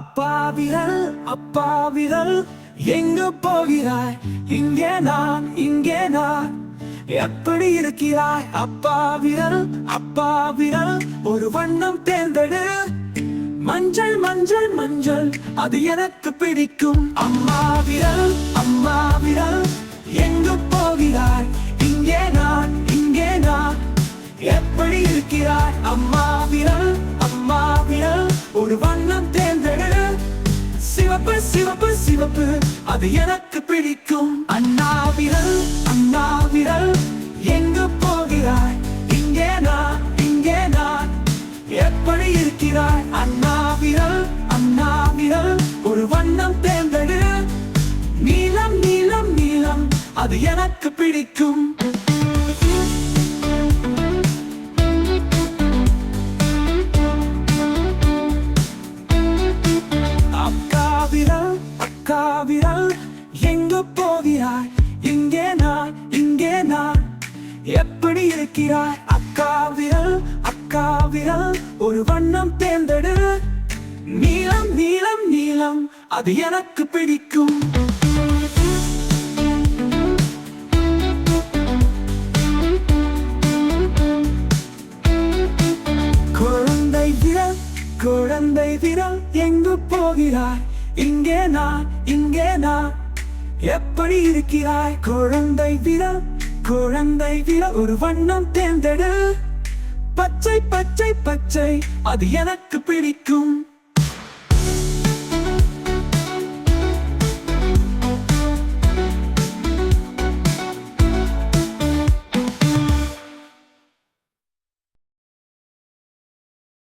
அப்பா விரல் எங்கு போகிறாய்? இங்கே நான் எப்படி இருக்கிறாய்? அப்பா விரல் ஒரு வண்ணம் தேர்ந்தெடு. மஞ்சள் மஞ்சள் மஞ்சள் அது எனக்கு பிடிக்கும். அம்மா விரல் எங்கு போகிறாய்? இங்கே நான் எப்படி இருக்கிறாய்? அம்மா விரல் ஒரு வண்ணம் தேர்ந்தெடு. சிவப்பு சிவப்பு சிவப்பு அது எனக்கு பிடிக்கும். அண்ணா விரல் எங்கு போகிறாய்? இங்கே நான் எப்படி இருக்கிறாய்? அண்ணா விரல் ஒரு வண்ணம் தேர்ந்தெடு. நீலம் நீலம் நீலம் அது எனக்கு பிடிக்கும். அக்கா விரல் எங்கு போகிறாய்? இங்கே நான் எப்படி இருக்கிறாய்? அக்கா விரல் ஒரு வண்ணம் தேர்ந்தெடு. நீலம் நீலம் நீலம் அது எனக்கு பிடிக்கும். குழந்தை விரல் எங்கு போகிறாய்? இங்கே நான் எப்படி இருக்கிறாய்? குழந்தை விரல் ஒரு வண்ணம் தேர்ந்தெடு. பச்சை பச்சை பச்சை அது எனக்கு பிடிக்கும்.